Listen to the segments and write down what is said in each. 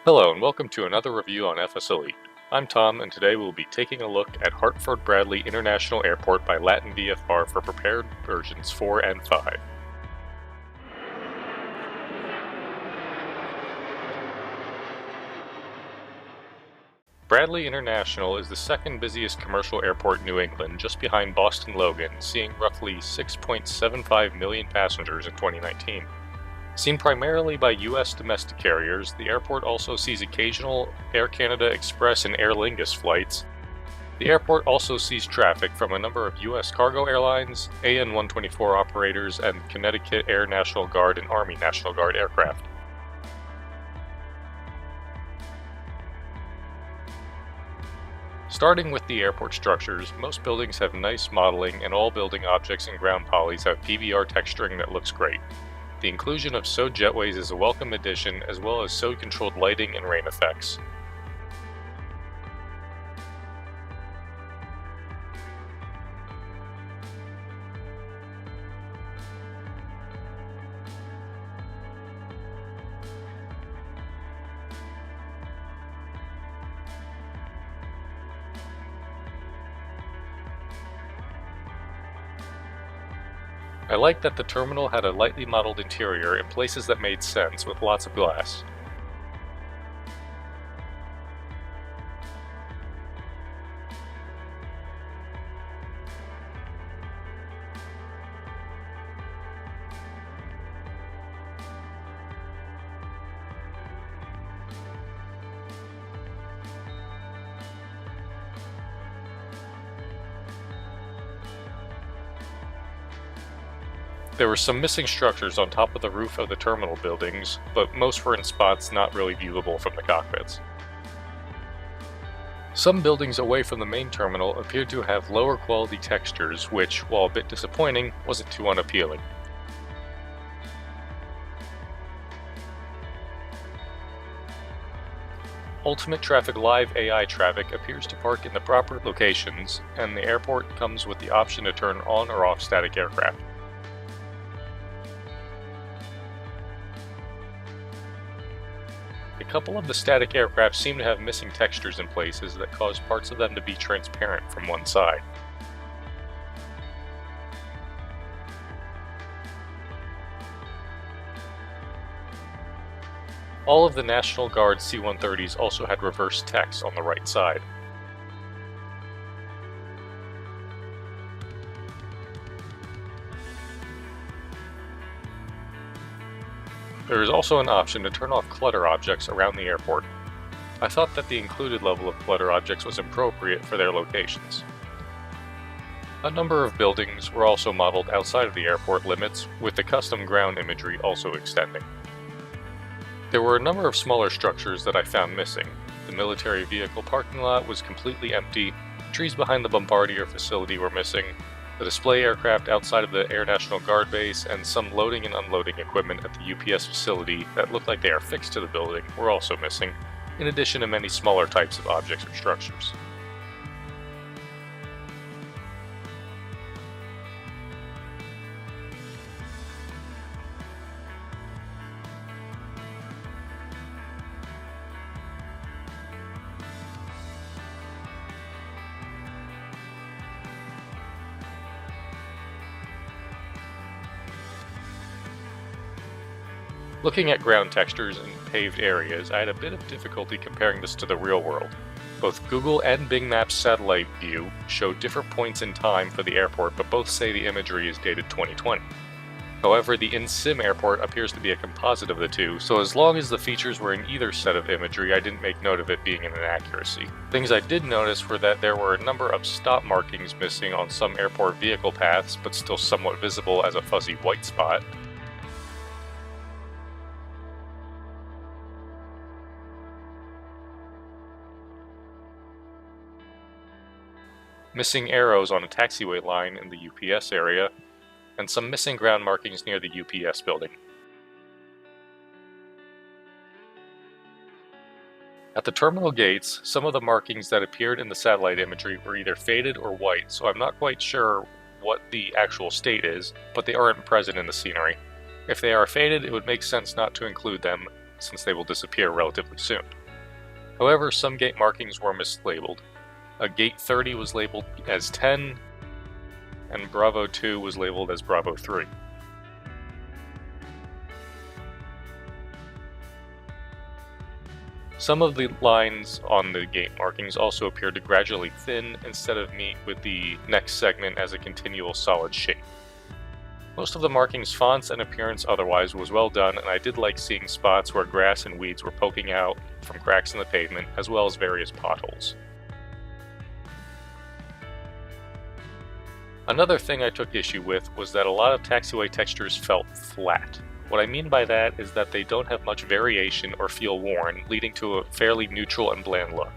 Hello and welcome to another review on FSElite. I'm Tom and today we'll be taking a look at Hartford Bradley International Airport by LatinVFR for prepared versions 4 and 5. Bradley International is the second busiest commercial airport in New England, just behind Boston Logan, seeing roughly 6.75 million passengers in 2019. Seen primarily by U.S. domestic carriers, the airport also sees occasional Air Canada Express and Aer Lingus flights. The airport also sees traffic from a number of U.S. cargo airlines, AN-124 operators, and Connecticut Air National Guard and Army National Guard aircraft. Starting with the airport structures, most buildings have nice modeling and all building objects and ground polys have PBR texturing that looks great. The inclusion of sewed jetways is a welcome addition, as well as sewed-controlled lighting and rain effects. I like that the terminal had a lightly modeled interior in places that made sense, with lots of glass. There were some missing structures on top of the roof of the terminal buildings, but most were in spots not really viewable from the cockpits. Some buildings away from the main terminal appeared to have lower quality textures, which, while a bit disappointing, wasn't too unappealing. Ultimate Traffic Live AI traffic appears to park in the proper locations, and the airport comes with the option to turn on or off static aircraft. A couple of the static aircraft seem to have missing textures in places that cause parts of them to be transparent from one side. All of the National Guard C-130s also had reverse text on the right side. There is also an option to turn off clutter objects around the airport. I thought that the included level of clutter objects was appropriate for their locations. A number of buildings were also modeled outside of the airport limits, with the custom ground imagery also extending. There were a number of smaller structures that I found missing. The military vehicle parking lot was completely empty, trees behind the Bombardier facility were missing, the display aircraft outside of the Air National Guard base, and some loading and unloading equipment at the UPS facility that look like they are fixed to the building were also missing, in addition to many smaller types of objects or structures. Looking at ground textures and paved areas, I had a bit of difficulty comparing this to the real world. Both Google and Bing Maps satellite view show different points in time for the airport, but both say the imagery is dated 2020. However, the in-sim airport appears to be a composite of the two, so as long as the features were in either set of imagery, I didn't make note of it being an inaccuracy. Things I did notice were that there were a number of stop markings missing on some airport vehicle paths, but still somewhat visible as a fuzzy white spot. Missing arrows on a taxiway line in the UPS area, and some missing ground markings near the UPS building. At the terminal gates, some of the markings that appeared in the satellite imagery were either faded or white, so I'm not quite sure what the actual state is, but they aren't present in the scenery. If they are faded, it would make sense not to include them, since they will disappear relatively soon. However, some gate markings were mislabeled. A gate 30 was labeled as 10, and Bravo 2 was labeled as Bravo 3. Some of the lines on the gate markings also appeared to gradually thin instead of meet with the next segment as a continual solid shape. Most of the markings' fonts and appearance otherwise was well done, and I did like seeing spots where grass and weeds were poking out from cracks in the pavement, as well as various potholes. Another thing I took issue with was that a lot of taxiway textures felt flat. What I mean by that is that they don't have much variation or feel worn, leading to a fairly neutral and bland look.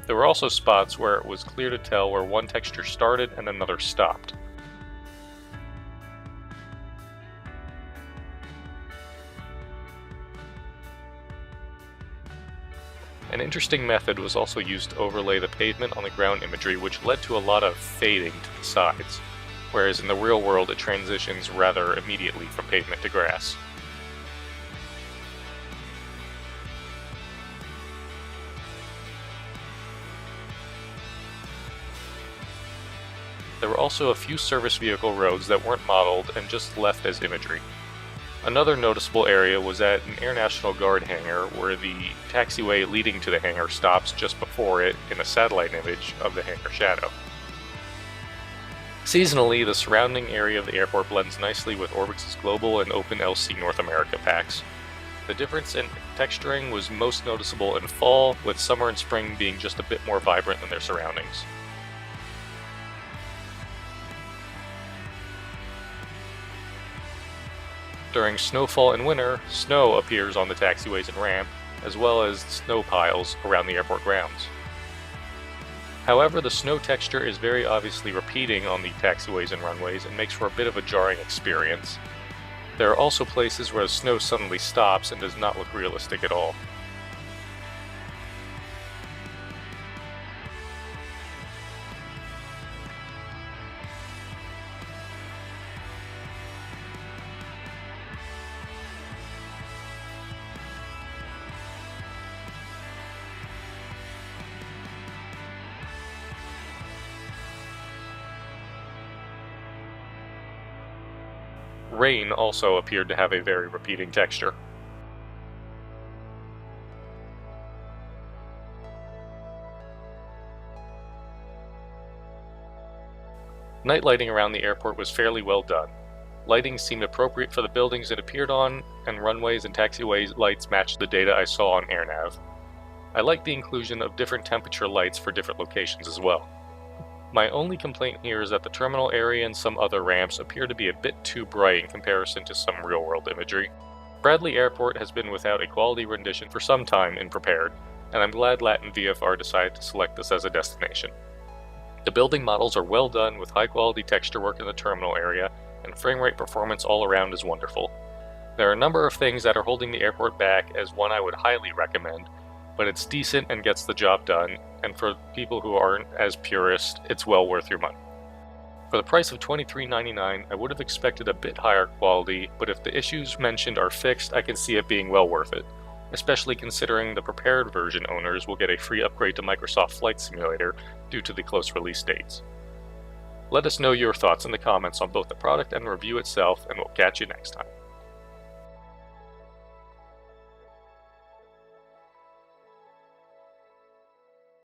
There were also spots where it was clear to tell where one texture started and another stopped. An interesting method was also used to overlay the pavement on the ground imagery, which led to a lot of fading to the sides, whereas in the real world it transitions rather immediately from pavement to grass. There were also a few service vehicle roads that weren't modeled and just left as imagery. Another noticeable area was at an Air National Guard hangar where the taxiway leading to the hangar stops just before it in a satellite image of the hangar shadow. Seasonally, the surrounding area of the airport blends nicely with Orbx Global and openLC North America packs. The difference in texturing was most noticeable in fall, with summer and spring being just a bit more vibrant than their surroundings. During snowfall and winter, snow appears on the taxiways and ramp, as well as snow piles around the airport grounds. However, the snow texture is very obviously repeating on the taxiways and runways and makes for a bit of a jarring experience. There are also places where the snow suddenly stops and does not look realistic at all. Rain also appeared to have a very repeating texture. Night lighting around the airport was fairly well done. Lighting seemed appropriate for the buildings it appeared on, and runways and taxiways lights matched the data I saw on AirNav. I liked the inclusion of different temperature lights for different locations as well. My only complaint here is that the terminal area and some other ramps appear to be a bit too bright in comparison to some real-world imagery. Bradley Airport has been without a quality rendition for some time in Prepared, and I'm glad LatinVFR decided to select this as a destination. The building models are well done with high-quality texture work in the terminal area, and frame rate performance all around is wonderful. There are a number of things that are holding the airport back as one I would highly recommend, but it's decent and gets the job done, and for people who aren't as purist, it's well worth your money. For the price of $23.99, I would have expected a bit higher quality, but if the issues mentioned are fixed, I can see it being well worth it, especially considering the Prepared version owners will get a free upgrade to Microsoft Flight Simulator due to the close release dates. Let us know your thoughts in the comments on both the product and the review itself, and we'll catch you next time.